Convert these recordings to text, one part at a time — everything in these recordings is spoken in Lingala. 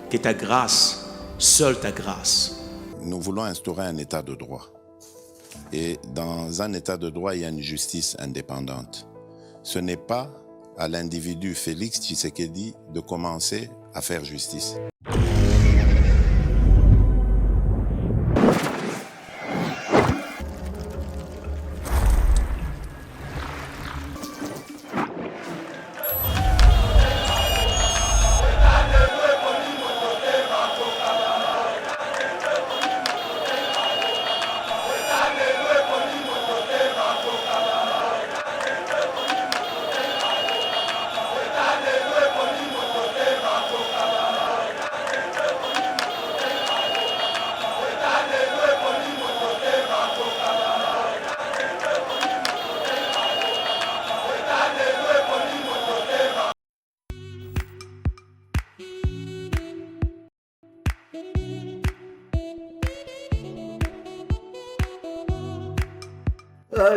que ta grâce, seule ta grâce. Nous voulons instaurer un état de droit. Et dans un état de droit, il y a une justice indépendante. Ce n'est pas à l'individu Félix Tshisekedi de commencer à faire justice.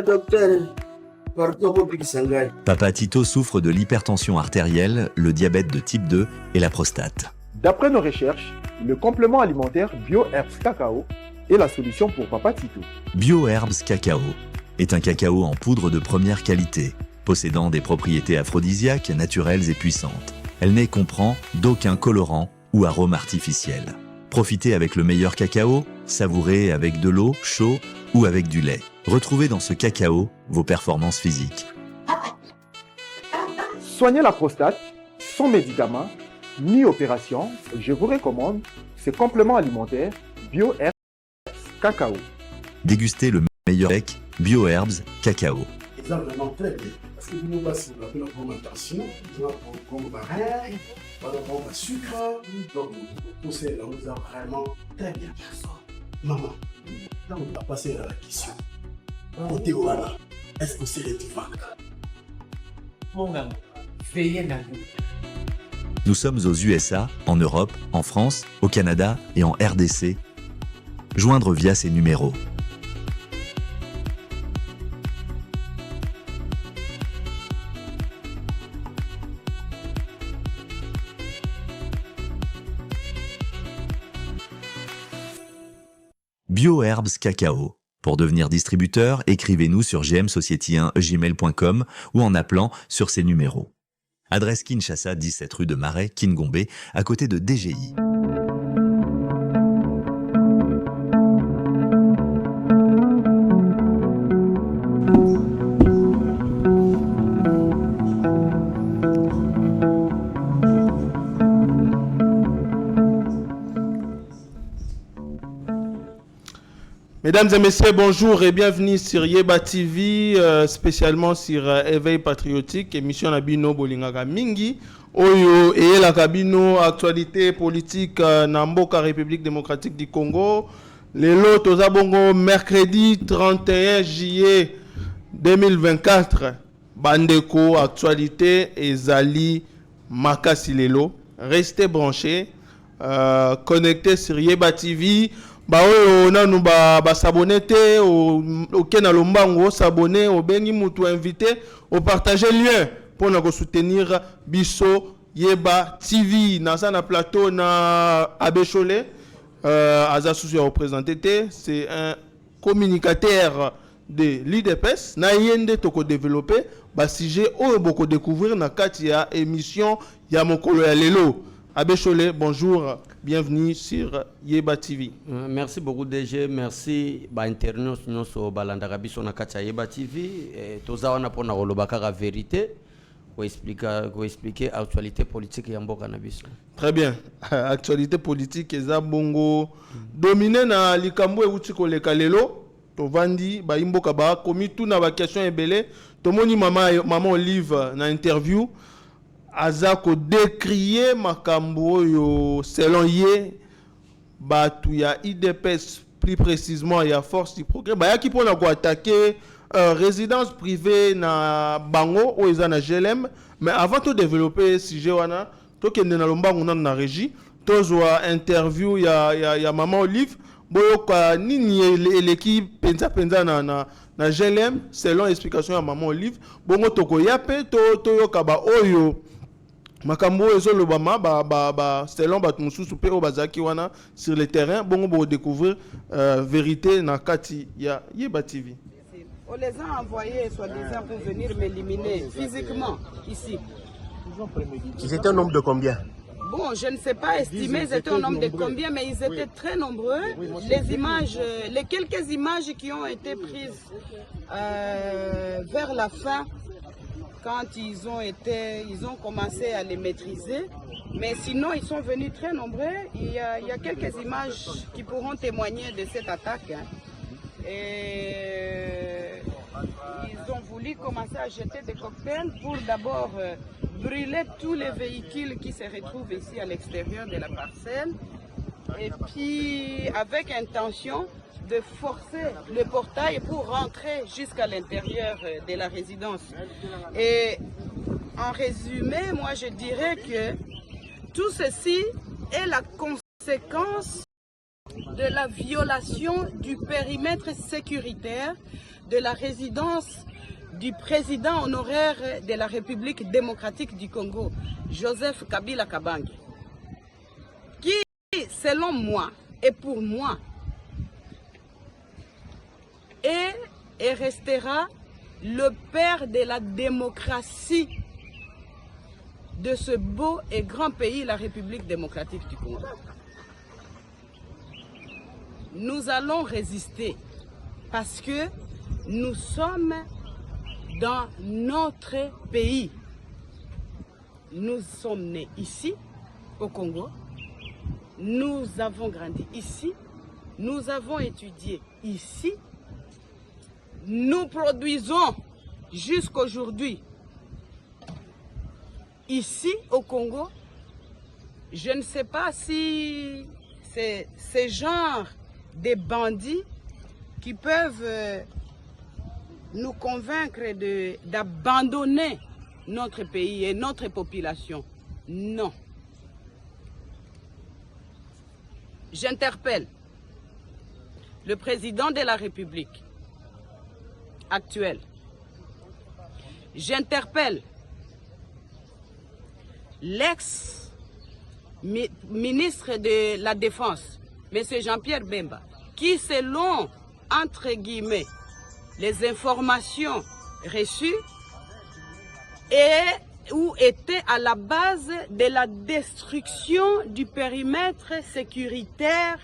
Docteur, Papa Tito souffre de l'hypertension artérielle, le diabète de type 2 et la prostate. D'après nos recherches, le complément alimentaire BioHerbs Cacao est la solution pour Papa Tito. BioHerbs Cacao est un cacao en poudre de première qualité, possédant des propriétés aphrodisiaques, naturelles et puissantes. Elle n'est comprend d'aucun colorant ou arôme artificiel. Profitez avec le meilleur cacao, savourez avec de l'eau, chaud ou avec du lait. Retrouvez dans ce cacao vos performances physiques. Soignez la prostate sans médicaments ni opération. Je vous recommande ce complément alimentaire BioHerbs Cacao. Dégustez le meilleur avec BioHerbs Cacao. C'est vraiment très bien. Parce que nous passons la fermentation, nous avons le baril, nous avons le sucre, donc tout ça, nous avons vraiment très bien. Maman, là on va passer à la question. Côté voilà, est-ce que c'est le divin? Mon amour, veillez la nuit. Nous sommes aux USA, en Europe, en France, au Canada et en RDC. Joindre via ces numéros. BioHerbs Cacao. Pour devenir distributeur, écrivez-nous sur gmsociety1gmail.com ou en appelant sur ces numéros. Adresse Kinshasa, 17 rue de Marais, Kingombe, à côté de DGI. Mesdames et messieurs, bonjour et bienvenue sur Yeba TV, spécialement sur Éveil Patriotique, émission Nabino Bolingaka Mingi, Oyo et la Kabino, actualité politique Namboka République démocratique du Congo. Les lots Tozabongo, mercredi 31 juillet 2024, Bandeko, actualité et Zali Makasi Lelo. Restez branchés, connectés sur Yeba TV. On a s'abonner au Kena Lombango, s'abonner au Bengi Moutou invité, au partager le lien pour nous soutenir Bisso Yeba TV. Dans un plateau na Abécholé, Azasousi a représenté, c'est un communicateur de l'IDPS. Na yende toko développer, sujet au beaucoup découvrir na katia émission Yamokolo ya Lelo. Abécholé, bonjour, bienvenue sur Yeba TV. Merci beaucoup DG, merci ba internet nyonso balandaka biso na kati ya Yeba TV. Toza wana pona kolobaka la vérité, ko expliquer actualité politique ya mboka na biso. Très bien. Actualité politique eza bongo dominé na likambo euti koleka lelo. Tovandi ba imboka ba komi tout na ba question ebele. Tomoni maman Olive na interview. Azako décrier makambo yo selon ye batu ya IDPS plus précisément ya force du progrès ba yaki pona ko attaquer résidence privée na bango o eza na GLM mais avant de développer sujet wana to kende na lombango na régie to zwa interview ya maman Olive boyoka nini l'équipe penza na GLM selon explication ya maman Olive bongo toko yape to yoka ba oyo makambo ezolobama selon bato mosusu pe o bazaki wana sur le terrain bongo bo découvrir vérité na kati ya Yeba TV. On les a envoyés soi-disant pour venir m'éliminer physiquement ici. Ils étaient un nombre de combien? Bon, je ne sais pas estimer ils étaient un nombre de combien, mais ils étaient très nombreux. Les images, les quelques images qui ont été prises vers la fin, quand ils ont commencé à les maîtriser. Mais sinon, ils sont venus très nombreux. Il y a quelques images qui pourront témoigner de cette attaque. Hein. Et ils ont voulu commencer à jeter des cocktails pour d'abord brûler tous les véhicules qui se retrouvent ici à l'extérieur de la parcelle. Et puis, avec intention de forcer le portail pour rentrer jusqu'à l'intérieur de la résidence. Et en résumé, moi je dirais que tout ceci est la conséquence de la violation du périmètre sécuritaire de la résidence du président honoraire de la République démocratique du Congo, Joseph Kabila Kabange, qui, selon moi et pour moi, est et restera le père de la démocratie de ce beau et grand pays, la République démocratique du Congo. Nous allons résister parce que nous sommes dans notre pays. Nous sommes nés ici, au Congo. Nous avons grandi ici. Nous avons étudié ici. Nous produisons jusqu'aujourd'hui ici au Congo. Je ne sais pas si c'est ce genre de bandits qui peuvent nous convaincre d'abandonner notre pays et notre population. Non. J'interpelle le président de la République actuel. J'interpelle l'ex-ministre de la Défense, M. Jean-Pierre Bemba, qui, selon, entre guillemets, les informations reçues, ou était à la base de la destruction du périmètre sécuritaire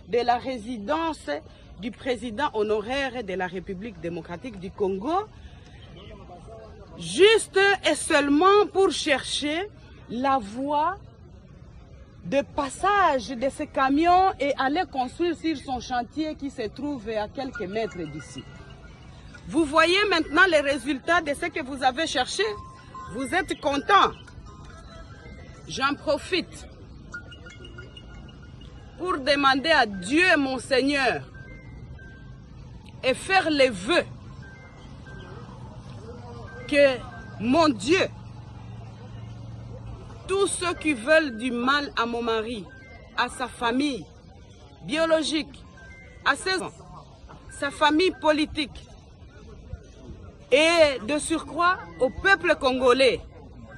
de la résidence du président honoraire de la République démocratique du Congo, juste et seulement pour chercher la voie de passage de ce camion et aller construire sur son chantier qui se trouve à quelques mètres d'ici. Vous voyez maintenant les résultats de ce que vous avez cherché. Vous êtes content. J'en profite pour demander à Dieu, mon Seigneur, et faire les vœux que, mon Dieu, tous ceux qui veulent du mal à mon mari, à sa famille biologique, à sa famille politique, et de surcroît au peuple congolais,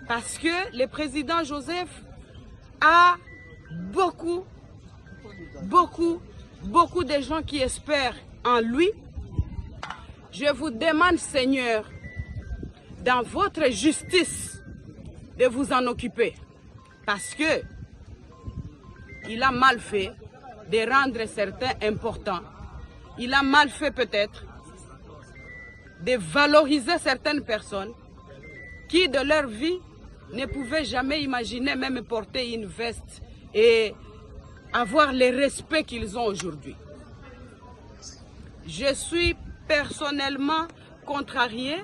parce que le président Joseph a beaucoup de gens qui espèrent en lui. Je vous demande, Seigneur, dans votre justice, de vous en occuper, parce que il a mal fait de rendre certains importants. Il a mal fait peut-être de valoriser certaines personnes qui, de leur vie, ne pouvaient jamais imaginer même porter une veste et avoir le respect qu'ils ont aujourd'hui. Je suis personnellement contrarié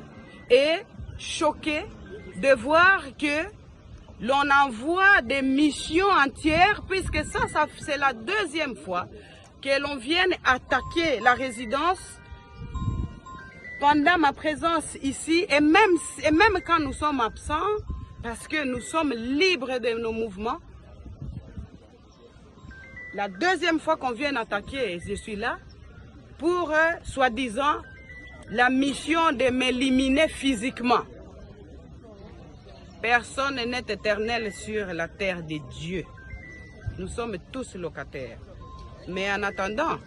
et choqué de voir que l'on envoie des missions entières, puisque ça c'est la deuxième fois que l'on vienne attaquer la résidence pendant ma présence ici, et même quand nous sommes absents, parce que nous sommes libres de nos mouvements. La deuxième fois qu'on vient attaquer, je suis là, pour, soi-disant, la mission de m'éliminer physiquement. Personne n'est éternel sur la terre de Dieu. Nous sommes tous locataires. Mais en attendant,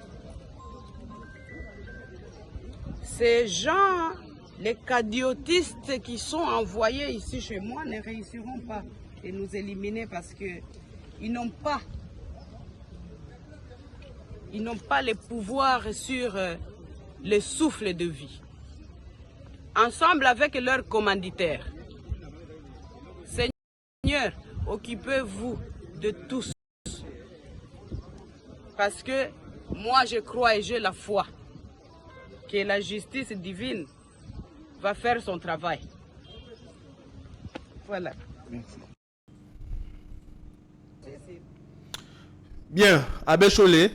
ces gens, les cadiotistes qui sont envoyés ici chez moi ne réussiront pas de nous éliminer parce qu'ils n'ont pas le pouvoir sur le souffle de vie. Ensemble avec leurs commanditaires. Seigneur, occupez-vous de tous. Parce que moi je crois et j'ai la foi que la justice divine va faire son travail. Voilà. Merci. Bien, Abbé Cholé.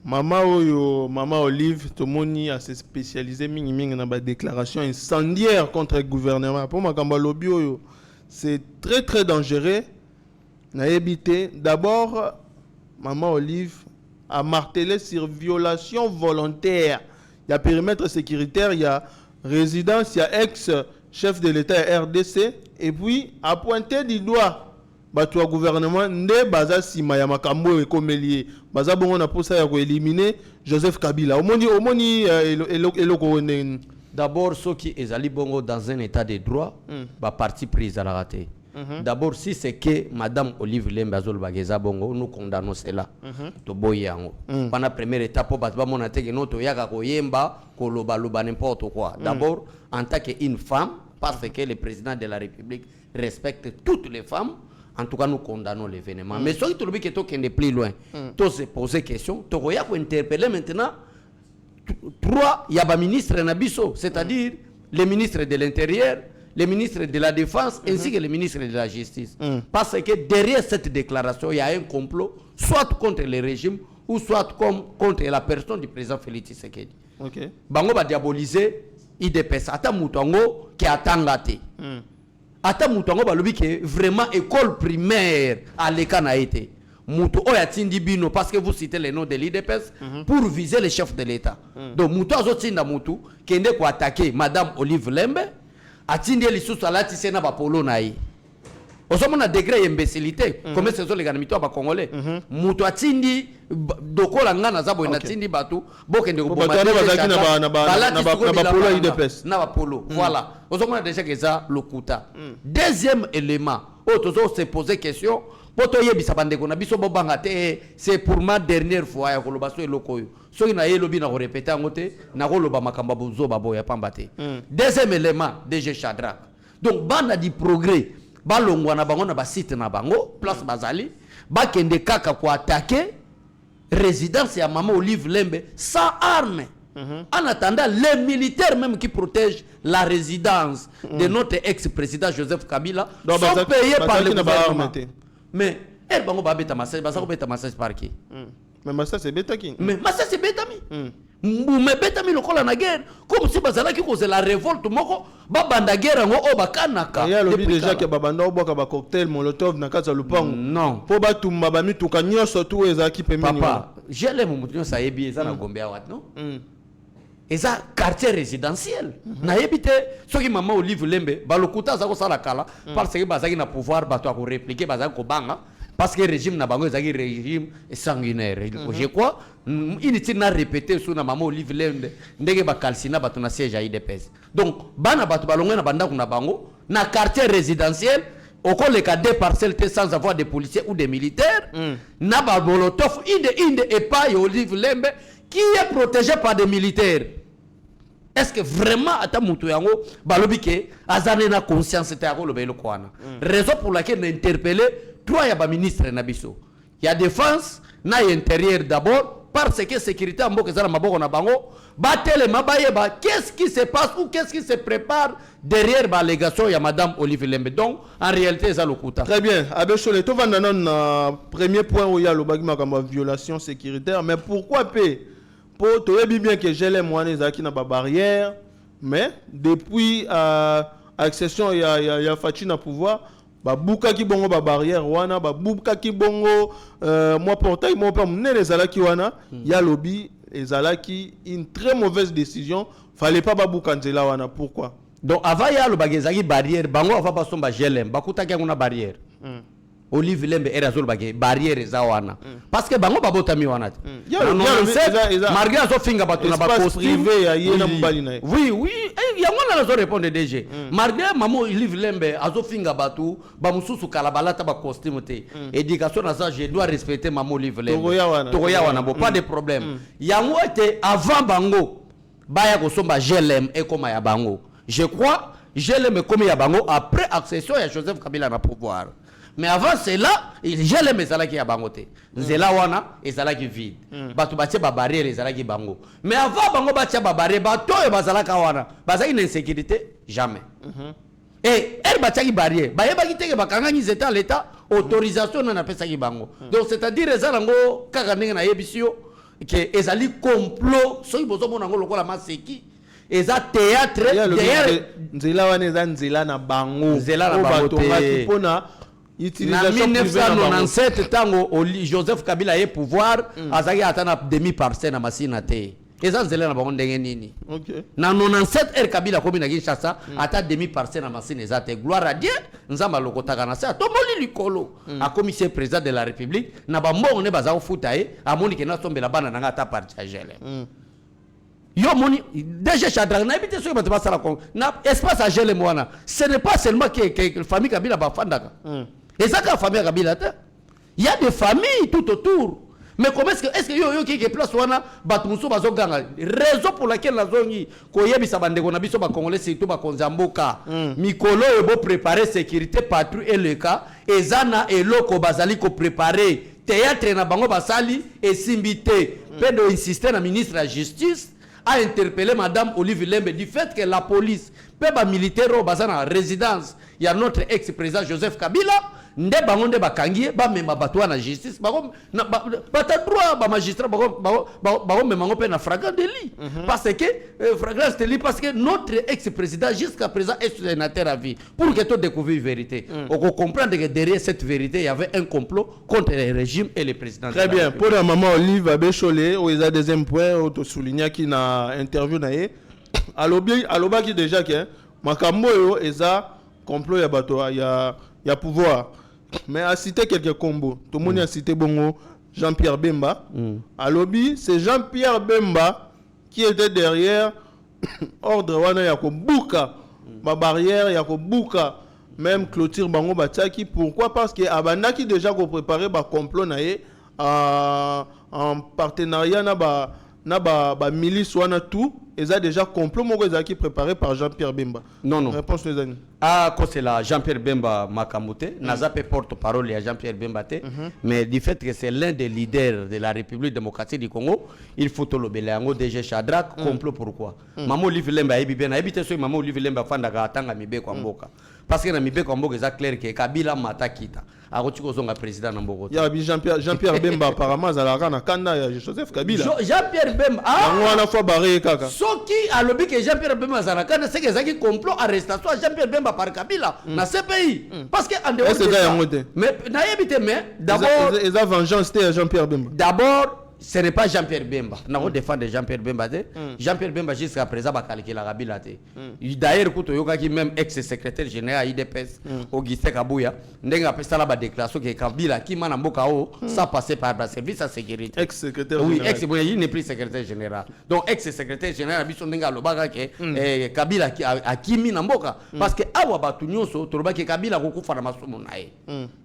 Maman Olive, Tomoni a se spécialisé dans la déclaration incendiaire contre le gouvernement. Pour moi, c'est très très dangereux. D'abord, Maman Olive a martelé sur violation volontaire. Il y a périmètre sécuritaire, il y a résidence, il y a ex-chef de l'État RDC, et puis a pointé du doigt le gouvernement ne baza sima ya makambo ekomelié baza bongo na posa ya ko éliminer Joseph Kabila. D'abord ceux qui ezali bongo dans un état de droit ba parti prise à la raté. D'abord si c'est que madame Olive Lembe azol bageza bongo nous condamnons cela. To boyango. Pendant première étape ba mona teke no to yaka ko yemba ko loba n'importe quoi. D'abord en tant qu'une femme parce que le président de la République respecte toutes les femmes. En tout cas, nous condamnons l'événement. Mais soit tu que tu es plus loin, tu se poser question, tu vas interpeller maintenant trois ministres Nabiso, c'est-à-dire les ministres de l'Intérieur, les ministres de la Défense ainsi que les ministres de la Justice. Parce que derrière cette déclaration, il y a un complot, soit contre le régime ou soit contre la personne du président Félix Tshisekedi. Bango va diaboliser IDPS. Ata mutango qui attend la té. Ata mutango balobi que vraiment école primaire à l'école a été. Moutou oyatindi bino parce que vous citez les noms de l'IDPS pour viser les chefs de l'État. Donc Moutou azotinda Moutou qui est pour attaquer Madame Olive Lembe atindi lisusu alati sena ba polo naï. Osomona un degré d'imbécilité comme ces les ganimito ba congolais. Moutou atindi dokola ngana zabo inatindi batu bokende ko bomba. Na polo IDPS. Na ba polo. Voilà. Osomona déjà que ça lokuta. Deuxième élément, otozo se poser question poto yebisa bandeko na biso bobanga te c'est pour ma dernière fois ya koloba so eloko yo. Soki na yelobi na ko répéter ngote na koloba makamba bozo baboya pamba te. Deuxième élément, DG Shadrack. Donc bana di progrès balongwa na bango na ba site na bango place bazali ba kende kaka ko attaquer résidence ya maman Olive Lembe sans armes. En attendant, les militaires même qui protègent la résidence de notre ex-président Joseph Kabila sont payés par le gouvernement. Mais elle va beta massage, beta massage par qui? Mais massage c'est beta qui? Mais massage c'est beta mi. Mais beta mi lokola na guerre comme si bazala ki cause la révolte moko ba banda guerre ngo o bakanaka. Il y a le déjà que babanda oboka ba cocktail molotov na kasa lupango. Non. Po ba tumba ba mituka nyoso tu ezaki pemeni. Papa, j'ai les mutunyo sa yebi eza na Gombe awat non? Et ça quartier résidentiel. Na yebite soki maman Olive Lembe balokuta za ko sala kala parce que bazaki na pouvoir bato ko répliquer bazaki ko banga parce que régime na bango ezaki régime sanguinaire. Je crois inutile na répéter sur na maman Olive Lembe ndenge ba kalsina bato na siège à IDPS. Donc bana bato balongwe na banda na bango na quartier résidentiel au les cas des parcelles sans avoir des policiers ou des militaires na ba molotov inde et pas Olive Lembe qui est protégé par des militaires. Est-ce que vraiment ata mutu yango balobi ke azane na conscience te yako lobelo kwana. Raison pour laquelle on a interpellé trois yaba ministres na biso. Il y a défense na intérieur d'abord parce que sécurité en mboka zala maboko na bango batele mabaye ba qu'est-ce qui se passe ou qu'est-ce qui se prépare derrière ba allégation ya madame Olive Lembe. Donc en réalité ça lokuta. Très bien. Abbé Cholé to vanda non premier point où il y a le bagma comme violation sécuritaire mais pourquoi paix? Pour tu sais bien que j'ai les moyens qui na barrière mais depuis accession il y a Fatina pouvoir ba buka ki bongo ba barrière wana ba buka ki bongo moi portail moi pas mener les alaki wana il y a lobby les alaki une très mauvaise décision fallait pas ba buka nzela wana pourquoi Donc avant ya lo bagezaki barrière bango ava basomba GLM bakutaki ngona barrière. Olive Lembe era zolo bage barrière za wana. Parce que bango babotami wana. Malgré azo finga batu na ba privé ya yena mbali na. Oui, oui, ya ngona nazo répondre DG. Malgré mamo Olive Lembe azo finga batu ba mususu kalabalata ba costume te. Éducation na ça je dois respecter mamo Olive Lembe. Togoya wana bo pas de problème. Yango était avant bango baya ko somba GLM et comme ya bango. Je crois GLM comme ya bango après accession ya Joseph Kabila na pouvoir. Mais avant cela, GLM ezalaki ya bango te. Nzela wana ezalaki vide. Batu batie ba barrière ezalaki bango. Mais avant bango batie ba barrière bato yo bazalaka wana. Bazaki na insécurité jamais. Et elle batie barrière. Ba yeba kiteke bakangani zeta l'état autorisation na pesa ki bango. Donc c'est-à-dire ezalango kaka ndenge na yebisio que ezali complot soki bozo mona ngo lokola maseki. Eza théâtre derrière nzela wana eza nzela na bango. Nzela na bango te. Na 1997 tango Joseph Kabila ye pouvoir azaki atana demi parcelle na masina te. Eza nzela na bango ndenge nini. Na 97 Kabila komi na Kinshasa ata demi parcelle na masina eza te. Gloire à Dieu nzamba lokotaka na sa tomoli likolo. A commissaire président de la République na ba mbongo ne baza ofuta ye amoni ke na sombela bana nanga ata partager. Yo moni déjà Shadrach na habité sur bato basala ko na espace à GLM wana. Ce n'est pas seulement que famille Kabila ba fandaka. Et ça la famille Kabila il y a des familles tout autour. Mais comment est-ce que yo qui place wana bato muso bazoganga raison pour laquelle la zone ko yebisa bandeko na biso ba congolais surtout ba konzamboka mikolo e bo préparer sécurité patrouille et le cas ezana eloko bazali ko préparer théâtre na bango basali et simbité pedo insister na ministre de la justice a interpellé madame Olive Lembe du fait que la police peut ba militaire au bazana résidence il y a notre ex-président Joseph Kabila nde bango nde bakangi ba mema bato na justice bango na bata droit ba magistrat bango mema ngo pe na flagrant délit parce que flagrant délit parce que notre ex-président jusqu'à présent est sénateur à vie pour que tu découvrir la vérité on comprendre que derrière cette vérité il y avait un complot contre le régime et le président. Très bien pour la maman Olive Abécholé au isa deuxième point auto souligner qui na interview na ye aloba qui déjà que makambo yo eza complot ya bato ya pouvoir. Mais à citer quelques combos, tout le monde a cité bongo Jean-Pierre Bemba. À lobby, c'est Jean-Pierre Bemba qui était derrière ordre wana Yakobuka, ma barrière Yakobuka, même clôture bango bataki. Pourquoi? Parce que Abanda qui déjà préparé ba complot naé en partenariat na ba milice wana tout. Ils ont déjà complot qui préparé par Jean-Pierre Bemba. Non. Réponse les amis. Ah, c'est la Jean-Pierre Bemba Makamoute. N'a pas porte-parole à Jean-Pierre Bemba. Mais du fait que c'est l'un des leaders de la République démocratique du Congo, il faut tout le bélango DG Shadrach. Complot pourquoi? Maman Olive Lemba a habité sur Maman Olive Lemba Fandaka Atanga Mibe Kwamboka. Parce que na Mibe Kwamboka, c'est clair que Kabila Matakita. A Rotikozonga président Nambogo. Il y a Jean-Pierre Bemba apparemment à la Rana Kanda Joseph Kabila. Jean-Pierre Bemba. Ah! On a fois barré Kaka. Qui a lobby que Jean-Pierre Bemba Zanakana c'est que ça qui complot arrestation Jean-Pierre Bemba par Kabila dans ce pays parce que en dehors de ça mais n'ayebite mais d'abord la vengeance c'était Jean-Pierre Bemba d'abord ce n'est pas Jean-Pierre Bemba. Nous défendons Jean-Pierre Bemba. Jean-Pierre Bemba jusqu'à présent va calculer la Kabila. D'ailleurs, qui même ex-secrétaire général IDPS, Augustin Kabouya, n'a pas fait la déclaration que Kabila qui m'a n'ambokao, ça passait par le service à sécurité. Ex-secrétaire général. Oui, ex-secrétaire il n'est plus secrétaire général. Donc ex-secrétaire général, Bisson Denga Lobaga que Kabila a kimi n'amboka parce que awa batunyoso, toroba que Kabila kokufa na masumo nae.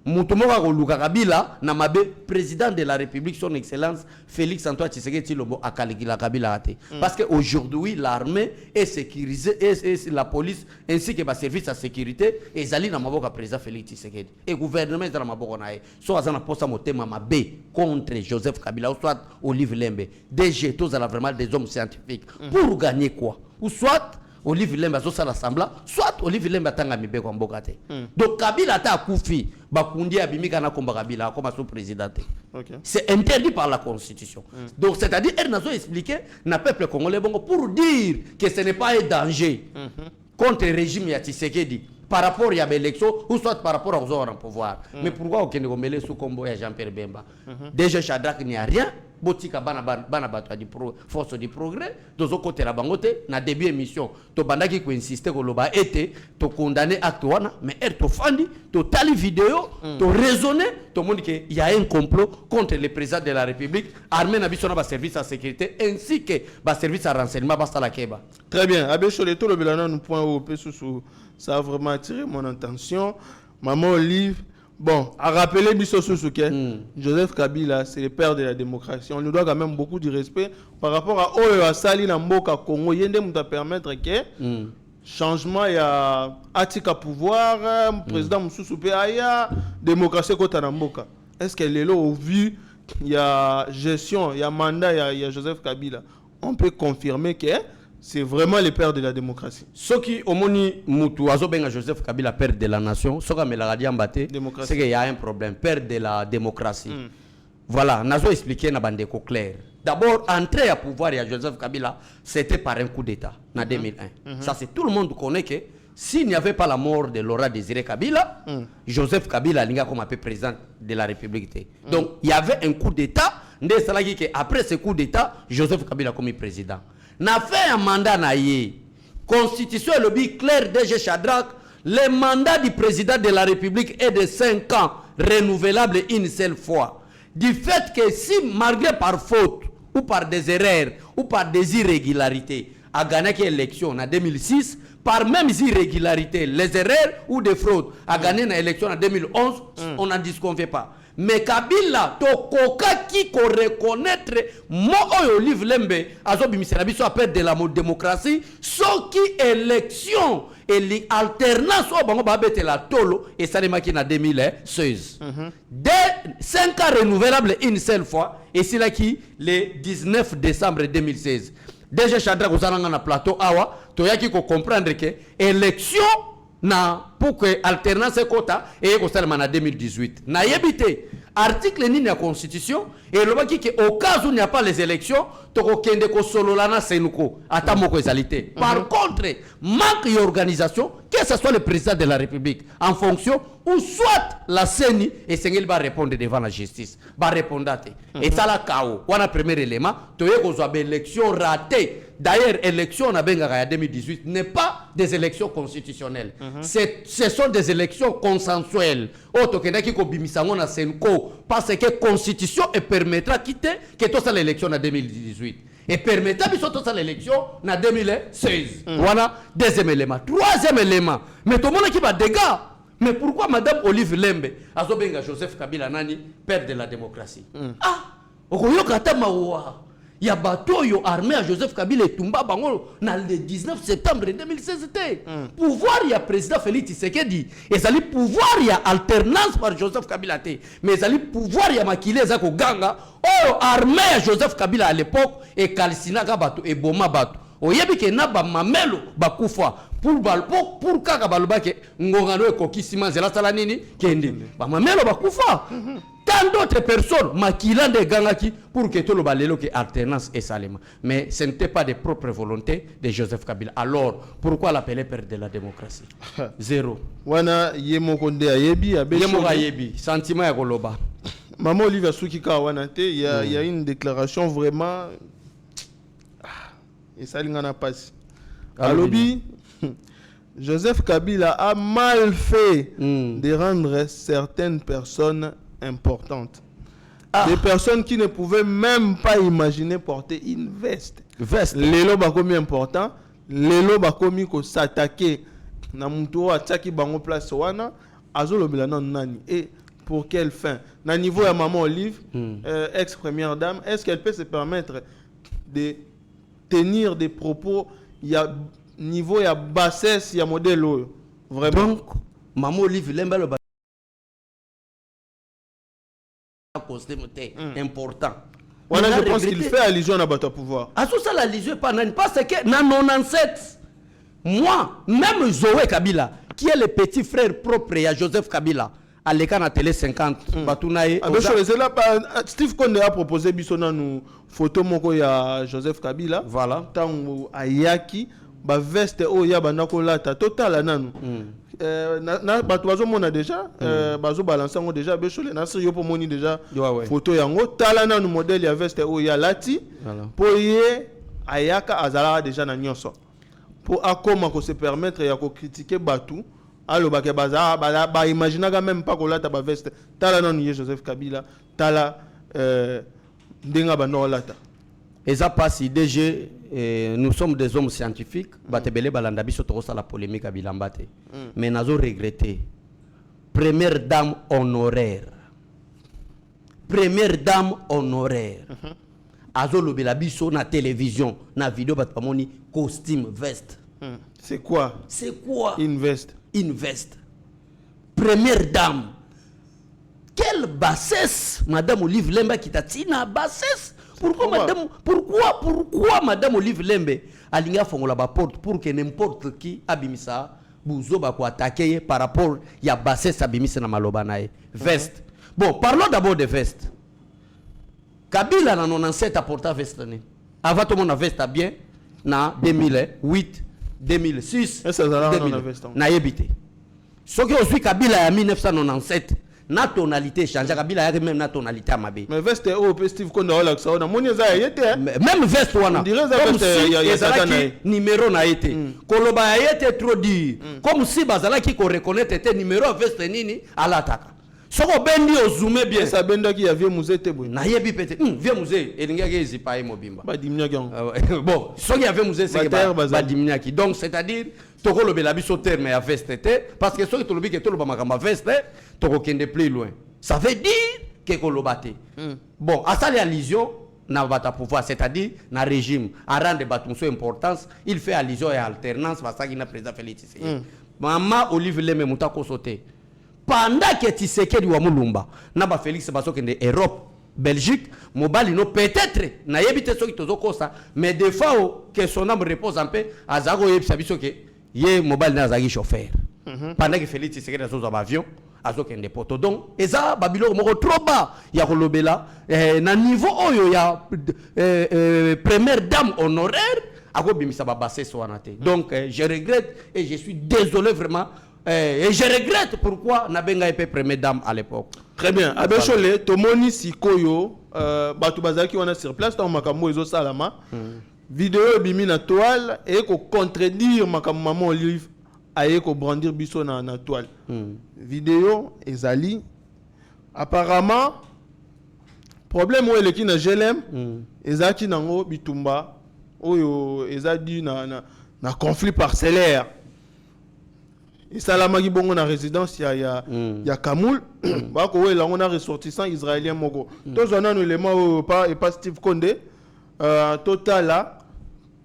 Mutumoka koluka Kabila na mabe président de la République son excellence Félix Antoine Tshisekedi Tshilombo a calqué la Kabila ate. Parce qu'aujourd'hui, l'armée est sécurisée, et la police ainsi que le service de sécurité, et Zali n'a pas président Félix Tshisekedi. Et le gouvernement est dans la Mabokonae. Soit à la poste à monter Mamabé contre Joseph Kabila, ou soit Olive Lembe. DG, tous à vraiment des hommes scientifiques. Pour gagner quoi? Ou soit Olive Lembe a l'Assemblée, soit Olive Lembe a tanga mibe kwa mbokate. Donc Kabila ta koufi, bakundi abimika na komba Kabila comme sous-président. C'est interdit par la Constitution. Donc c'est-à-dire elle n'a pas expliqué na peuple congolais pour dire que ce n'est pas un danger contre le régime ya Tshisekedi par rapport à l'élection ou soit par rapport aux hommes en pouvoir. Mais pourquoi aucun Congolais sous combo à Jean-Pierre Bemba? Déjà Shadrach n'y a rien. botika bana bato di force du progrès dozo côté la bangote na début émission to bandaki ko insister ko loba été to condamner acte wana mais to fandi to tali vidéo to raisonner to moni que il y a un complot contre le président de la République armé na biso na ba service à sécurité ainsi que ba service à renseignement basta la keba. Très bien, abe Choleto le belana nous point au sous ça a vraiment attiré mon attention. Maman Olive, bon, à rappeler Bisso Sousuke, Joseph Kabila, c'est le père de la démocratie. On lui doit quand même beaucoup de respect par rapport à Oyo Asali Namboka Congo. Yende m'a permettre que changement il y a atika pouvoir, président Moussousoupé aya démocratie kota Namboka. Est-ce qu'elle est là au vu il y a gestion, il y a mandat, il y a Joseph Kabila. On peut confirmer que c'est vraiment le père de la démocratie. Ce qui au moni mutu azobenga Joseph Kabila père de la nation, ce que la radiambate, c'est qu'il y a un problème, père de la démocratie. Voilà, nazo expliqué na bandeko clair. D'abord, entrer à pouvoir à Joseph Kabila, c'était par un coup d'état en 2001. Ça c'est tout le monde connaît que s'il n'y avait pas la mort de Laurent Désiré Kabila, Joseph Kabila n'était comme appelé président de la République. Donc il y avait un coup d'état, après ce coup d'état, Joseph Kabila comme président. N'a fait un mandat naïe. Constitution et le but clair DG Shadrach, le mandat du président de la République est de 5 ans, renouvelable une seule fois. Du fait que si, malgré par faute, ou par des erreurs, ou par des irrégularités, a gagné l'élection en 2006, par même irrégularités, les erreurs ou des fraudes, a gagné l'élection en 2011, on n'en disconvient pas. Mais Kabila, tokoka qui ko reconnaître mo oyo Olive Lembe azobi miserabi so appel de la démocratie so qui élection et l'alternance au bango babete la tolo et ça démarqué en 2016. Dès 5 ans renouvelables une seule fois et c'est là qui le 19 décembre 2016. Déjà Chandra kozalanga na plateau awa toyaki ko comprendre que élection na pour que alternance quota et ko salama na 2018 na yebité article ni na constitution et le baki que au cas où il n'y a pas les élections toko kende ko sololana senuko ata moko ezalité. Par contre manque d'organisation que ce soit le président de la République en fonction ou soit la CENI et Sengel va répondre devant la justice va répondre et ça la KO wana premier élément toye ko zo élection ratée. D'ailleurs, élection en 2018 n'est pas des élections constitutionnelles. Ce sont des élections consensuelles. Parce que la Constitution permettra de quitter que tout ça l'élection en 2018. Et permettra de faire l'élection en 2016. Voilà, deuxième élément. Troisième élément. Mais tout le monde qui va dégâts. Mais pourquoi Madame Olive Lembe, Azobenga Joseph Kabila Nani, père de la démocratie? Il y a bateau armé à Joseph Kabila et Tumba Bango le 19 septembre 2016. Pouvoir, il y a président Félix Tshisekedi. Et ça lui pouvoir, il y a alternance par Joseph Kabila. Mais ça lui pouvoir, il y a Makile Zako Ganga. Oh, armé à Joseph Kabila à l'époque et Kalsina Gabato et Boma Bato. Oyebi ke na ba mamelo bakufa pour kaka baloba ke ngongano e kokisima zela sala nini kende ba mamelo bakufa tant d'autres personnes makila de gangaki pour que tout le balelo que alternance et salema mais ce n'était pas de propre volonté de Joseph Kabila. Alors pourquoi l'appeler père de la démocratie? Zéro wana yemo konde ayebi yemo ayebi sentiment ya koloba maman Olive Soukika wana te il y a une déclaration vraiment et ça n'a pas. Alobi, Joseph Kabila a mal fait de rendre certaines personnes importantes. Des personnes qui ne pouvaient même pas imaginer porter une veste. Les lots bakomi important, les lots bakomi ko s'attaquer na muto ataki bango place wana azolo bilana nani et pour quelle fin? Na niveau ya maman Olive, ex-première dame, est-ce qu'elle peut se permettre de tenir des propos, il y a niveau, il y a bassesse, il y a modèle. Vraiment. Donc, Maman Olive Lembe le important. Voilà, je pense qu'il fait allusion à battre pouvoir. À tout ça, l'allusion pas parce que dans 97, moi, même Zoé Kabila, qui est le petit frère propre à Joseph Kabila, à l'écran à télé 50, Batounaï. Steve Konde a proposé Bissona nous photo moko ya Joseph Kabila. Voilà. Tango ayaki ba veste o ya banako lata total nanu. bato bazomona déjà bazobalanse yango déjà beshole na siri yo mpo moni déjà photo yango tala nanu modèle ya veste oyo ya lati mpo ye ayaka azalaka déjà na nyonso mpo akoma kose permettre ya kokritike bato alobake baimaginaka même pas kolata baveste tala nanu ye Joseph Kabila tala ndenge bando kolata eza pasi DG nous sommes des hommes scientifiques batebele balanda biso tokosa la polémique à bilambate mais nazo regretter première dame honoraire azo lobela biso na télévision na vidéo bat pamoni costume veste c'est quoi une veste première dame quelle bassesse madame Olive Lemba kitatina bassesse. Pourquoi madame Olive Lembe alinga fongola ba porte pour que n'importe qui abimisa buzo ba ko attaquer par rapport ya bassesse abimisa na maloba nae veste. Bon, parlons d'abord de veste. Kabila na 97 apporta veste ne. Avant tout mon veste bien na 2008, 2006. Et ça na veste. Na yebité. Ce que aussi Kabila ya 1997 na tonalité change Kabila ya même na tonalité amabe mais veste au Steve Konda wala ça na moni za yete même veste wana on dirait ça veste ya satana numéro na été koloba ya été trop dur comme si bazala ki ko reconnaître était numéro veste nini ala ataka soko bendi ozume bien ça benda ki ya vieux musée te boy na yebi pete vieux musée elinga ke zipa e mobimba ba dimnya ki bon soko ya vieux musée c'est ba dimnya ki donc c'est-à-dire toko lobela biso terme ya veste te parce que soko to lobi ke to loba makamba veste toko kende plus loin ça veut dire que kolobate bon à ça allusion na bata pouvoir c'est-à-dire na régime à rendre batunso importance il fait allusion à alternance parce qu'il na président Félix Tshisekedi maman Olive Lembe mutako sauter pendant que Tshisekedi wa mulumba na ba Félix baso kende Europe Belgique mobali no peut-être na yebite soki tozokosa mais des fois que son âme repose un peu azago yebisa biso ke ye mobali na azagi chauffeur pendant que Félix Tshisekedi azo ba avion azo kende poto donc eza babilo moko trop bas ya kolobela na niveau oyo ya première dame honoraire ako bimisa ba bassesse wana te donc je regrette et je suis désolé vraiment et je regrette pourquoi Nabenga était première dame à l'époque. Très bien. Abeshole, tomoni sikoyo, batu bazaki wana sur place, ta makambo ezo salama. Vidéo bimi na toile et ko contredire makambo maman Olive aye ko brandir biso na toile. Vidéo ezali apparemment problème o eleki na GLM ezaki nango bitumba oyo ezadi na conflit parcellaire. Et salamaki bongo na résidence ya Kamoul bako wela on a ressortissant israélien moko tous on a no élément pas Steve Konde total là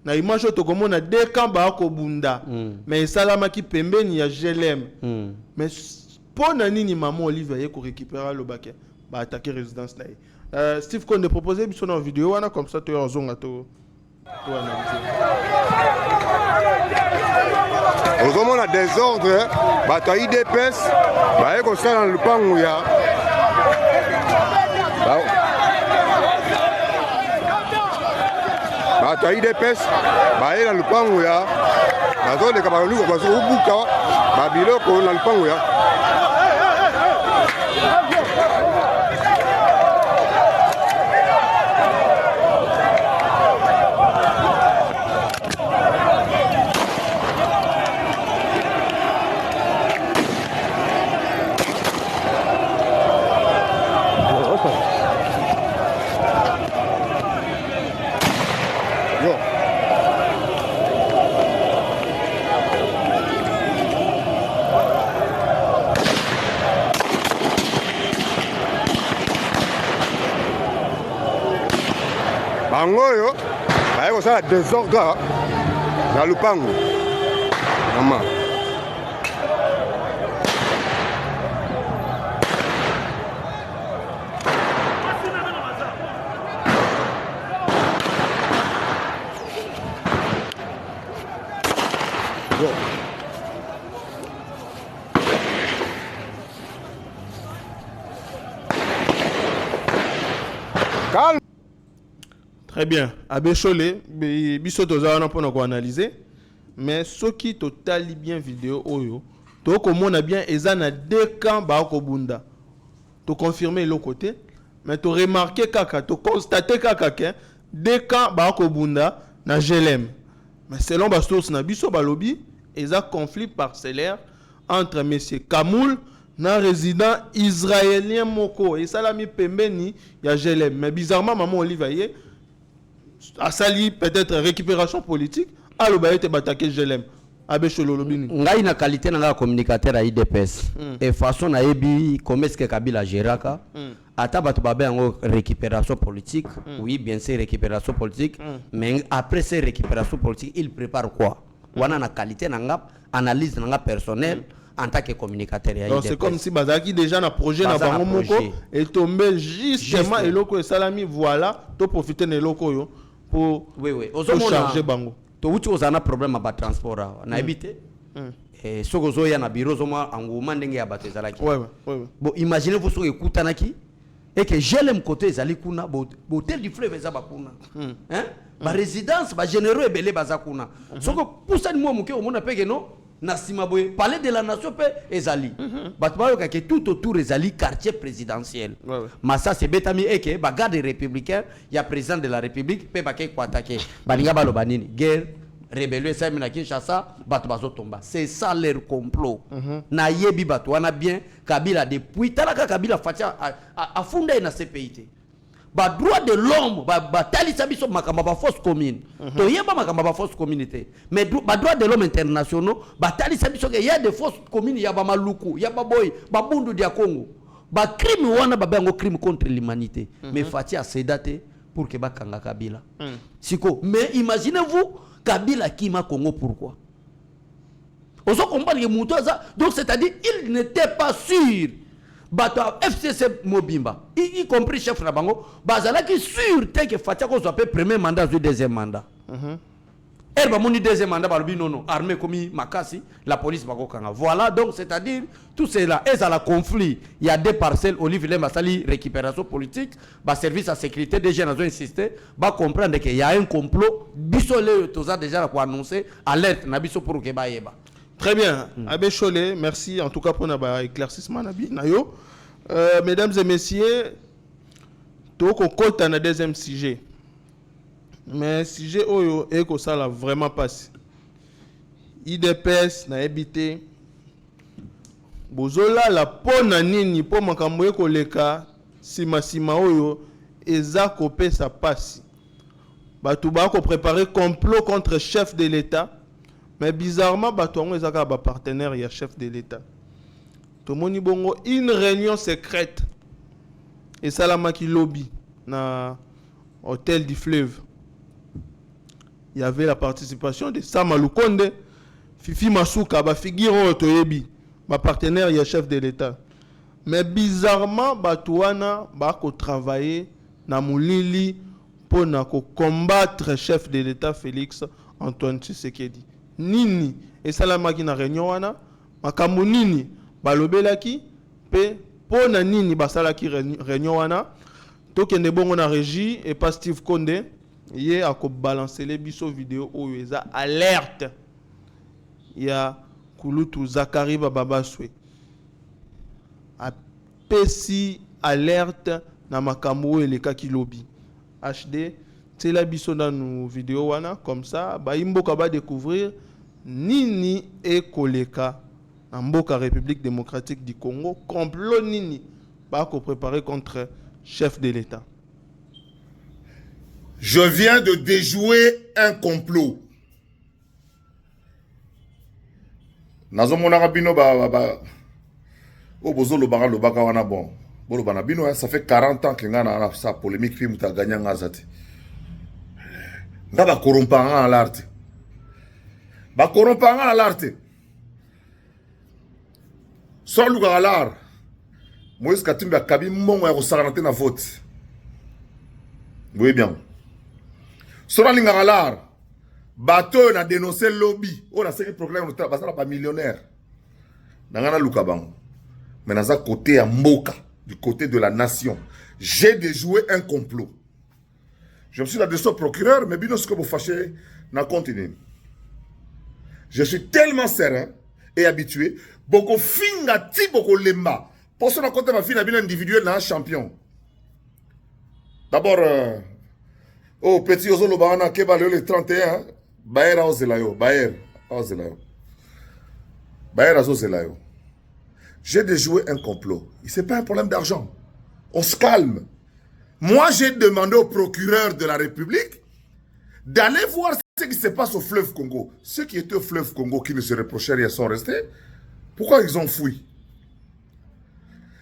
na image to komona deux camps bako bunda mais salamaki pembeni ya GLM mais pona nini maman Olive ye ko récupérer le baké ba attaquer résidence là Steve Konde proposé biso na vidéo wana comme ça to yozonga to analyser. Nous avons un désordre, bataille d'EPS, bah comme ça dans le Pangouya. Bataille d'EPS, bah dans le Pangouya. La zone de Kabalou, parce que au Bouka, bah biloko dans le Pangouya. Bangoyo, bah comme ça désordre dans le Pangou. Maman. Calme. Très bien. Abeshole, biso toza wana pona ko analyser, mais ce qui totali bien vidéo oyo, to komona bien eza na deux camps ba ko bunda to confirmer le côté mais to remarquer kaka to constater kaka que deux camps ba ko bunda na Jelem mais selon ba source na biso ba lobby eza conflit parcellaire entre monsieur Kamoul na résident israélien moko et salami pembeni ya Jelem mais bizarrement maman Olivier a sali peut-être récupération politique alo ba été attaqué Jelem abe chololobini ngai na qualité na communicateur à IDPS et façon na yebi comment est-ce que Kabila géraka ata bato babe yango récupération politique oui bien sûr récupération politique mais après ces récupération politique il prépare quoi wana na qualité na nga analyse na nga personnelle en tant que communicateur ya IDPS. C'est comme si bazaki déjà na projet na bango moko et tombé justement eloko salami voilà to profiter de eloko yo pour charger bango to wuti ozana problème ba transport na ebité et soko zo ya na bureau zo ma anguma ndenge ya bato ezalaki bon imaginez vous soko ekutanaki et que Jelem côté ezali kuna bo hôtel du fleuve ezaba kuna hein ba résidence ba généraux ebele baza kuna soko pousa ni mo muke o mona peke no na sima boye palais de la nation pe ezali bato bayo ka que tout autour ezali quartier présidentiel massa c'est betami et que ba garde républicain ya président de la république pe ba ke ko attaquer balinga balo banini guerre rébellion ça mina Kinshasa bato bazo tomba c'est ça leur complot na yebi bato wana bien Kabila depuis talaka Kabila fatia a funda na CPIT ba droit de l'homme ba talisa biso makamba ba force commune to yeba makamba ba force communauté mais ba droit de l'homme internationaux ba talisa biso que y a des forces communes ya ba maluku ya ba boy ba bundu dia Congo ba crime wana ba bango crime contre l'humanité mais fatia sedate pour que ba kanga Kabila siko mais imaginez-vous Kabila qui m'a Congo pourquoi on comprend que Moutoza donc c'est-à-dire il n'était pas sûr bato FCC Mobimba y compris chef na bango bazala qui sûr que Fatia ko soit premier mandat ou deuxième mandat ba moni deuxième mandat ba non armée comme makasi la police ba ko kanga voilà donc c'est-à-dire tout cela est à la conflit il y a des parcelles Olivier Masali récupération politique ba service à sécurité des jeunes ont insisté ba comprendre que il y a un complot biso le toza déjà pour annoncer alerte na biso pour que ba yeba. Très bien. Abbé Cholet, merci en tout cas pour l'éclaircissement. Mesdames et messieurs, tout le compte un deuxième sujet. Mais sujet oyo est que ça l'a vraiment passé. IDPS n'a habité. Bozola la pona nini po makamboye koleka sima oyo eza kopé sa passe. Batu ba ko préparer complot contre chef de l'État. Mais bizarrement, Batouango est un partenaire et chef de l'État. Tout le monde a une réunion secrète. Et ça, la qui lobby dans l'hôtel du fleuve. Il y avait la participation de Samalou Konde, Fifi Masuka, Figiro Otoyebi, ma partenaire et chef de l'État. Mais bizarrement, Batouana va travailler dans Moulili pour combattre le chef de l'État Félix Antoine Tshisekedi. Nini et salama ki na réunion wana makambo nini balobelaki pe pona nini basalaki réunion wana tokende bongo na régie et pas Steve Konde yé a ko balancer les biso vidéo oyo eza alerte ya Kulutu Zakari Babaswe a pesi alerte na makambo eleka ki lobby HD c'est la biso dans nos vidéos wana comme ça ba imboka ba découvrir nini et koleka en Mboka République démocratique du Congo complot nini ba ko préparer contre chef de l'État. Je viens de déjouer un complot. Nazomona rabino ba o bozolo baka wana bon. Bolo bana bino ça fait 40 ans que ngana na sa polémique film ta gagné ngazate. Ndaba corrompant à l'art. Ba corrompant à l'art. Sans lugar à l'art. Moïse Katumbi a kabi mongo ya kosakanate na vote. Vous voyez bien. Sans lugar à l'art. Bateau na dénoncé lobby. On a série problème on basala pas millionnaire. Nangana lukabango. Mais dans un côté à Mboka, du côté de la nation, j'ai déjoué un complot. Je me suis là-dessus au procureur, mais bien ce que vous fâchez, n'a continué. Je suis tellement serein et habitué boko finga ti boko lemba. Pour ça, on a compté ma fille individuelle dans un champion. D'abord, oh, petit Ozo Lobana, Keba le 31, Bayer a Zelayo, Bayer a Zelayo. Bayer a Zelayo. J'ai déjoué un complot. Ce n'est pas un problème d'argent. On se calme. Moi, j'ai demandé au procureur de la République d'aller voir ce qui se passe au fleuve Congo. Ceux qui étaient au fleuve Congo, qui ne se reprochaient rien, sont restés. Pourquoi ils ont fui?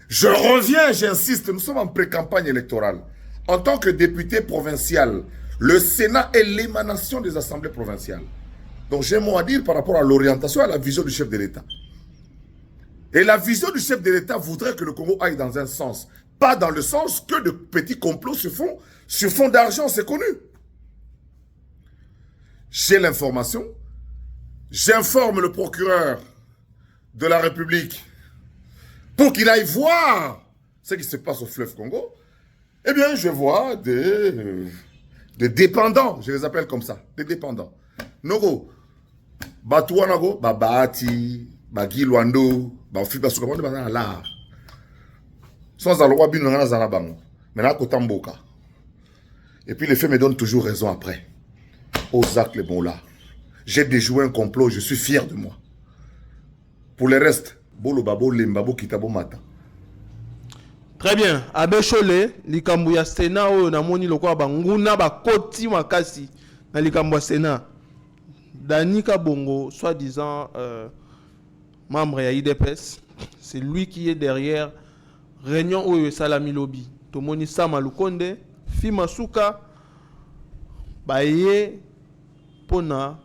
Je reviens, j'insiste, nous sommes en pré-campagne électorale. En tant que député provincial, le Sénat est l'émanation des assemblées provinciales. Donc j'ai un mot à dire par rapport à l'orientation et à la vision du chef de l'État. Et la vision du chef de l'État voudrait que le Congo aille dans un sens. Pas dans le sens que de petits complots se font sur fond d'argent, c'est connu. J'ai l'information. J'informe le procureur de la République pour qu'il aille voir ce qui se passe au fleuve Congo. Eh bien, je vois des dépendants, je les appelle comme ça, des dépendants. Nogo, Batouanago, Babati, Bagilwando, Bafiba Soukamande, Bazana, sans aloi bin dans la bango. Maintenant, Kotamboka. Et puis les faits me donnent toujours raison après. Aux actes les bons là. J'ai déjoué un complot, je suis fier de moi. Pour le reste, Bolo Babo, Lembabo, Kitabo Mata. Très bien. Abe Chole, likambu ya Sénat oyo namoni lokwa banguna bakoti makasi na likambu ya Sénat. Danika Bongo, soi-disant membre ya IDPS, c'est lui qui est derrière réunion oyo Salami Lobby. Tomoni Sama Lukonde, Fima Souka, baye pona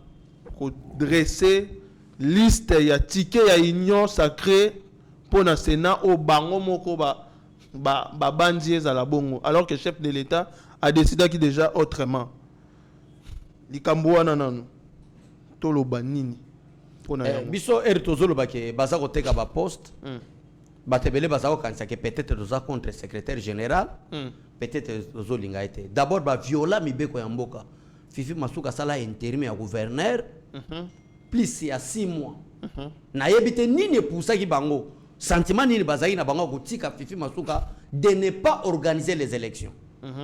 ko dresser liste ya ticket ya union sacrée pona Sénat au bango moko ba bandi ezala bongo, alors que le chef de l'État a décidé qu'il déjà autrement. Likambo wana nanu toloba nini pona biso ertozolo bake baza ko teka ba poste batebele baza ko kanisa que peut-être doza contre secrétaire général peut-être ozolinga été d'abord ba viola mibeko ya mboka Fifi Masuka sala intérim ya gouverneur plus ya 6 mois na yebite nini poussa ki bango sentiment nini bazaki na bango kotika Fifi Masuka de ne pas organiser les élections.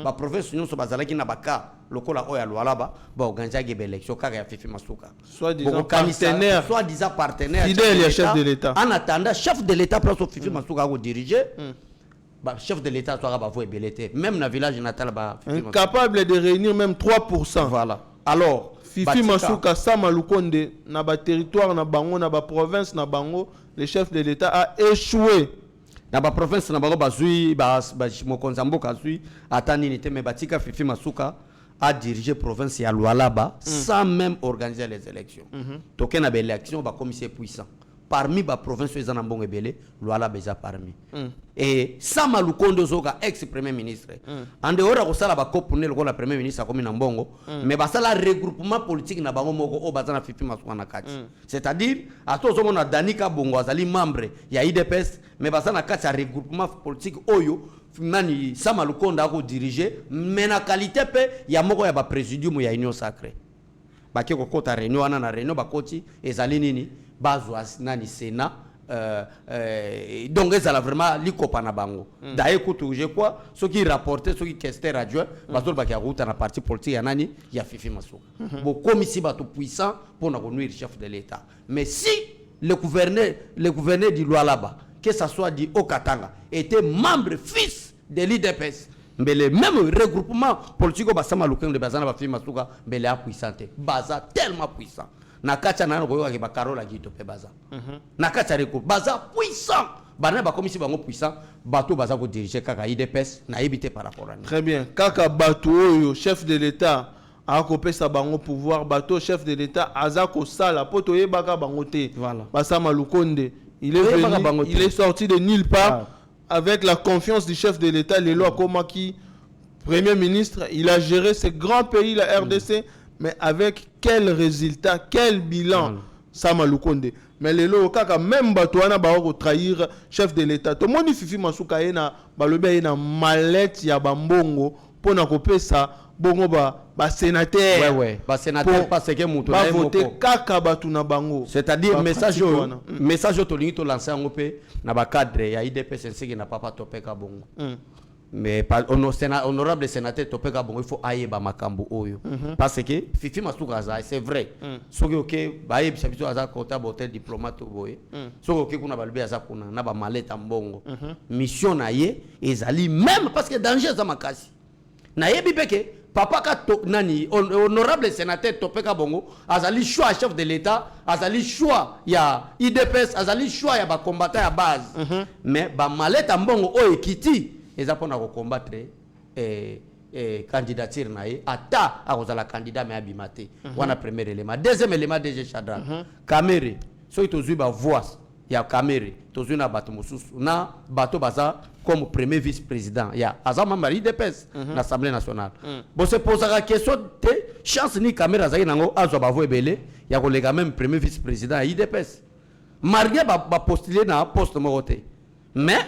Ba province nyonso bazalaki na baka lokola oya Lualaba ba organiser des élections kaka ya Fifi Masuka. Soit-disant partenaire fidèle ya chef de l'État. En attendant chef de l'État place au Fifi Masuka ko diriger. Bah, chef de l'État soit ba belete même na village natal ba incapable de réunir même 3%. Voilà. Alors Fifi Masuka Sama Lukonde na ba territoire na bango na ba province na bango, le chef de l'État a échoué. Na ba province na bango bazui ba mokonza mboka zui atani nité mais batika Fifi Masuka a dirigé province ya Lualaba sans même organiser les élections. Toké na ba élection ba commissaire puissant. Parmi ba province les anambongo ebele Lualaba eza parmi. Et Sama Lukonde zoka ex-premier ministre. En dehors ko sala ba kopune le premier ministre comme na mbongo, mais ba sala regroupement politique na bango moko o bazana Fifi Masuka na kati. C'est-à-dire ato zo mona Danika Bongo azali membre ya IDPS, mais ba sala kati ya regroupement politique oyo nani Sama Lukonde a ko diriger, mais na qualité pe ya moko ya ba présidium ya union sacrée. Ba ke ko kota réunion wana na réunion ba koti ezali nini bazwa nani Sénat donc ça a vraiment l'ikopa na bango d'ailleurs écoute je quoi ceux qui rapportaient ceux qui questionnaient radio bazol ba kia route na parti politique ya nani ya Fifi Masuka bon comme ici bato puissant pour na conduire chef de l'État mais si le gouverneur du Lualaba que ça soit dit Okatanga était membre fils de l'IDPS mais le même regroupement politique ba Sama Lukonde bazana ba Fifi Masuka mais la puissante baza tellement puissant na kacha na ngo yoka ba Carola Gito pe baza na kacha reko baza puissant bana ba comme si bango puissant bato baza ko diriger kaka IDPS na yebite par rapport à très bien kaka bato oyo chef de l'État a copé sa bango pouvoir bato chef de l'État azako sala poto yebaka bango te voilà Sama Lukonde il est sorti de nulle part avec la confiance du chef de l'État Lelo Akomaki premier ministre il a géré ce grand pays la RDC mais avec quel résultat, quel bilan Sama Lukonde. Mais les lots, même Batouana va trahir chef de l'État. Tout le monde Fifi Masuka ena balobe ena mallette ya bambongo pour na kope ça bongo ba sénateur. Ouais, sénateur parce que mutu na voter kaka batu na bango. C'est-à-dire message to to lancer en opé na ba cadre ya IDPS c'est na papa topeka bongo. Mais honorable sénateur topeka bongo il faut ayeba makambo oyo parce que Fifi Masuka c'est vrai. Soki OK ba yebisa biso aza comptable hôtel diplomate boye. Soki OK kuna balbi aza kuna na ba maleta mbongo. Mission na ye ezali même parce que danger za makasi. Na yebi peke papa ka nani honorable sénateur topeka bongo azali choix chef de l'état azali choix ya IDPS azali choix ya ba combattant ya base mais ba maleta mbongo o ekiti eza pona ko combattre candidature na ye ata akozala candidat mais abimate wana premier élément deuxième élément DG Chadra Kamere so itozui ba voix ya Kamere tozui na bato mosusu na bato baza comme premier vice-président ya azama mari IDPS na Assemblée nationale bon se poser la question de chance ni Kamere azaki nango azwa ba voix ebele ya kolega même premier vice-président ya IDPS marié ba postuler na poste morote mais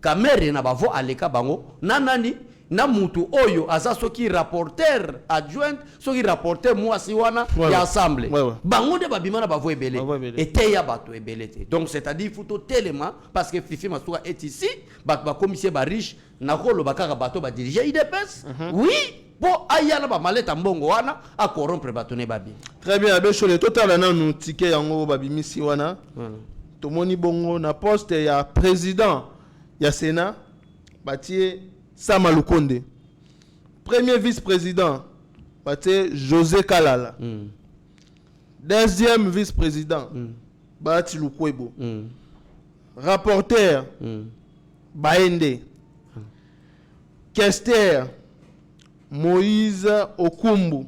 Kamere na ba voix aleka bango na nani na mutu oyo aza soki rapporteur adjoint soki rapporteur mwasi wana ya assemblée bango de babima na bavo ebele et ya bato ebele te donc c'est-à-dire il faut tellement parce que Fifi Masuka est ici bato ba commissaire ba riche na rolo bakaka bato ba diriger IDPS oui bon ayana ba maleta mbongo wana a corrompre bato ne babi très bien abeshole total na nu ticket yango babimisi wana to moni bongo na poste ya président ya Sénat batie Sama Lukonde. Premier vice-président, José Kalala. Deuxième vice-président, Bati Lukwebo. Rapporteur, Baende. Questeur, Moïse Okumbu.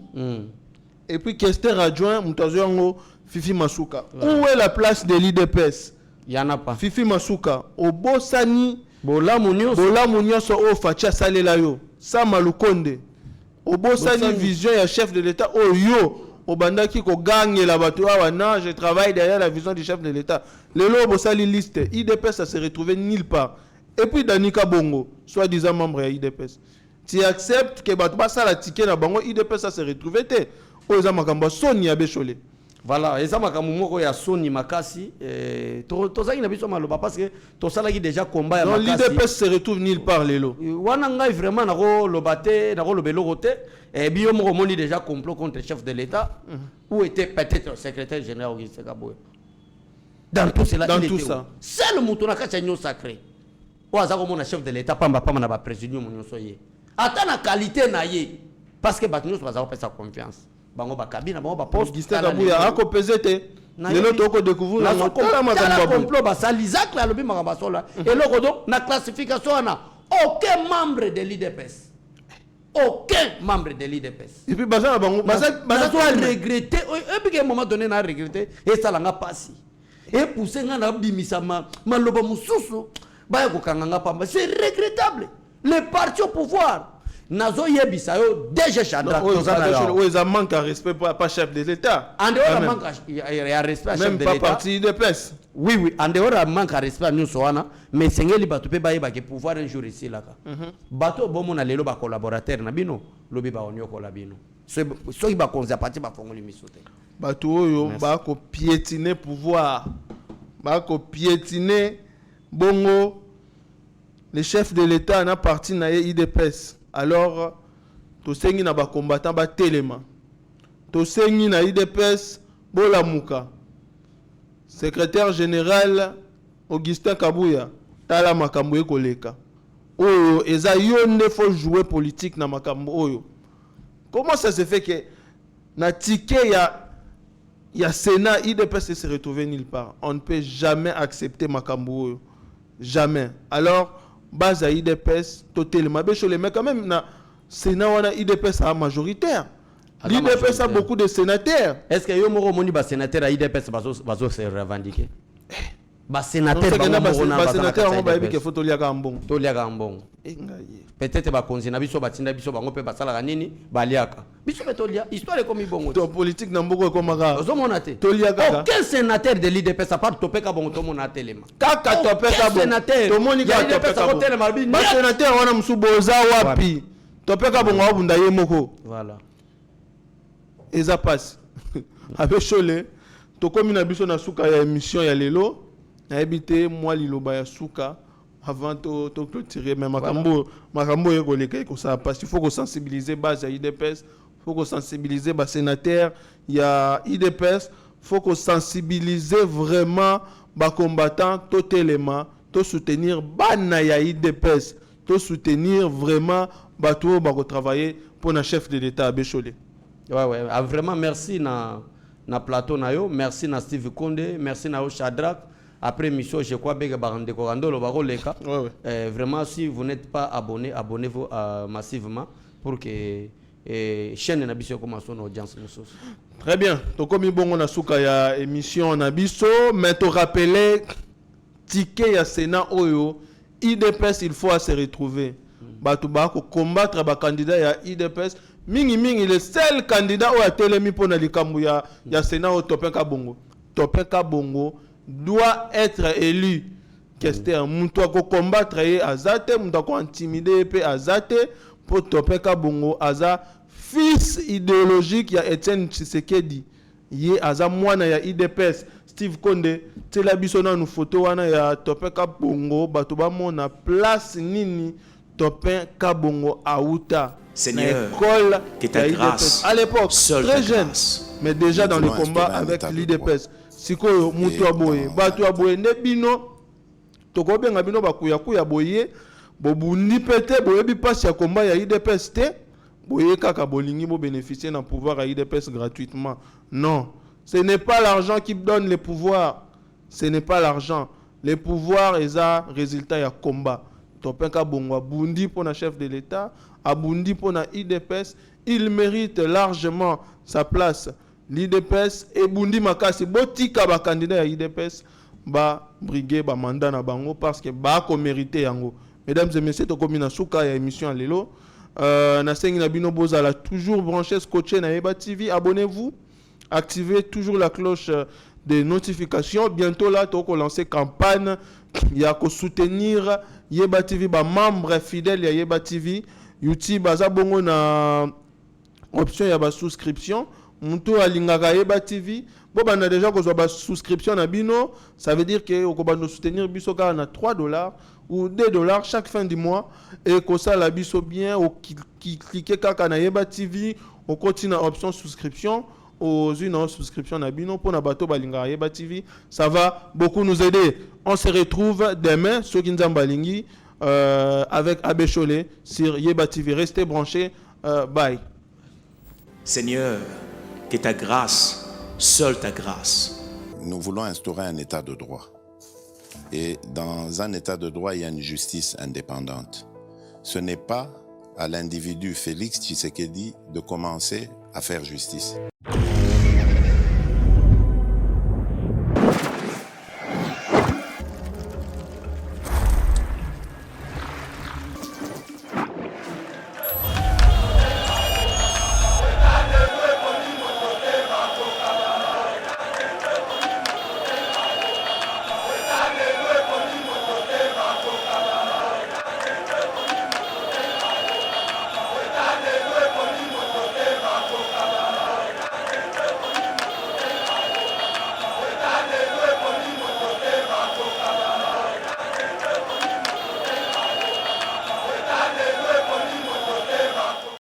Et puis questeur adjoint, Moutazoyango, Fifi Masuka. Où est la place de l'IDPS? Il n'y en a pas. Fifi Masuka. Au Bossani. Bola Mounioso o facha salela yo Sama Lukonde Obosani vision ya chef de l'état o yo obandaki ko gagner la bato awa non je travaille derrière la vision du chef de l'état lelo obosali liste IDPS ça se retrouver nulle part et puis Danika Bongo soi-disant membre ya IDPS tu acceptes que bato ba sala ticket na bango IDPS ça se retrouver te o za makambo soni ya beshole. Voilà, et ça m'a moko ya Sony makasi tozaki na biso maloba parce que tosalaki déjà combat ya makasi. Non, l'IDPS se retrouve nulle part lelo. Wana ngai vraiment nako lobate nako lobelo côté et bio moko moni déjà complot contre le chef de l'état où était peut-être le secrétaire général Augustin Kaboye. Dans tout cela dans il tout était ça. C'est le mouton na kacha nyo sacré. Ou azako mona chef de l'état pamba na ba président mon soye. Ata na qualité na ye parce que batnyo bazako pesa confiance. Bango ba kabina bango ba poste Augustin Kabuya ako pesete lelo toko découvrir na complot ba salizak la lobi makamba sola et loko do na classification na aucun membre de l'IDPS et puis baza bango baza regretter et puis à un moment donné na regretter et ça langa passi et pousser nga na bimisa maloba mususu ba ko kanganga pamba c'est regrettable le parti au pouvoir nazo yebisa yo DG Chadra ça manque à respect pas chef de l'état en dehors manque à respect chef de l'état même pas parti de presse oui en dehors manque à respect nous soana mais sengeli bato pe baye ba ke pouvoir un jour ici là bato bomo na lelo ba collaborateur na bino lobi ba onyo ko la bino so ba konza parti ba fongoli misote bato oyo ba ko piétiner pouvoir ba ko piétiner bongo le chef de l'état na parti na IDPS. Alors, tosengi na ba combattant ba telema. Tosengi na IDPS Bola Mouka. Secrétaire général Augustin Kabuya tala makambo ekoleka. Oyo eza yonde faut jouer politique na makambo oyo. Comment ça se fait que na ticket ya Sénat IDPS se retrouver nulle part? On ne peut jamais accepter makambo oyo. Jamais. Alors base à IDPS totalement bécholé mais quand même na Sénat wana IDPS a majoritaire. L'IDPS a beaucoup de sénateurs. Est-ce que yo moko moni ba sénateur à IDPS bazo se revendiquer? Ba sénateur ba sénateur on ba bike photo liaka mbongo. To liaka mbongo. Peut-être ba konzi na biso batinda biso bango pe basala nini ba liaka. Biso beto lia histoire comme bongo. To politique na mboko comme maka. Ozo monate. To liaka. Aucun sénateur de l'IDPS à part topeka bongo to monate lema. Kaka topeka bongo. Sénateur. To moni ka topeka bongo. Ba sénateur wana msuboza wapi? Topeka bongo abunda ye moko. Voilà. eza passe. Abe Chole, tokomi na biso na suka ya émission ya lelo, na ebité moi liloba ya suka avant to clôturer mais makambo yekoleka ko ça passe, il faut ko sensibiliser base ya IDPS, faut ko sensibiliser ba sénateur ya IDPS, faut ko sensibiliser vraiment ba combattant totalement, to soutenir bana ya IDPS, to soutenir vraiment bato ba ko travailler pour na chef de l'état Abe Chole. Ouais, vraiment merci na plateau na yo, merci na Steve Konde, merci na Shadrach. Après mission, je crois que vraiment si vous n'êtes pas abonné, abonnez-vous massivement pour que chaîne Nabiso commence son audience. Très bien. Donc comme bon na suka ya émission Nabiso, mais te rappeler ticket ya Sénat Oyo, IDPS il faut se retrouver. Batu ba ko combattre ba candidat ya IDPS. Mingi le seul candidat au atelemi pour na likambu ya Sénat au Topenka Bongo. Topenka Bongo doit être élu. Qu'est-ce muto ko combattre et azate, muto ko intimider pe azate pour Topenka Bongo aza fils idéologique ya Etienne Tshisekedi. Ye aza mwana ya IDPS Steve Konde tela biso na nu photo wana ya Topenka Bongo bato ba mona place nini Topenka Bongo auta. Seigneur, que ta grâce à l'époque très jeune, mais déjà dans le combat avec l'IDPS. Siko mutu aboye, batu aboye nebino, toko benga bino bakuya kuya boye, bobundi pete boye bi passe ya combat ya IDPS te, boye kaka bolingi bo bénéficier d'un pouvoir à IDPS gratuitement. Non, ce n'est pas l'argent qui donne le pouvoir, ce n'est pas l'argent. Le pouvoir est un résultat ya combat. Topenka Bongo abundi pour la chef de l'État, abundi pour la IDPS, il mérite largement sa place. L'IDPS et bundi makasi botika ba candidat à IDPS ba briguer ba mandat na bango parce que ba ko mérité yango. Mesdames et messieurs, to komina suka ya émission lelo. Na sengi na bino bozala toujours branché scotché na Yeba TV, abonnez-vous, activez toujours la cloche des notifications. Bientôt là, tu vas lancer campagne. Il y a qu'à soutenir Yeba TV, ba membre fidèle ya Yeba TV. YouTube, baza bongo na option ya ba souscription. Muto alingaka Yeba TV. Bon, on a déjà une souscription à Bino. Ça veut dire que on va soutenir Biso à $3 ou $2 chaque fin du mois. Et que ça, la Biso bien, ou qui cliquez na Yeba TV, on continue option souscription. Aux une souscription à Bino pour Nabato Balinga Yeba TV. Ça va beaucoup nous aider. On se retrouve demain sur Kinzambalingi avec Abe Chole sur Yeba TV. Restez branchés. Bye. Seigneur, que ta grâce, seule ta grâce. Nous voulons instaurer un état de droit. Et dans un état de droit, il y a une justice indépendante. Ce n'est pas à l'individu Félix Tshisekedi de commencer à faire justice.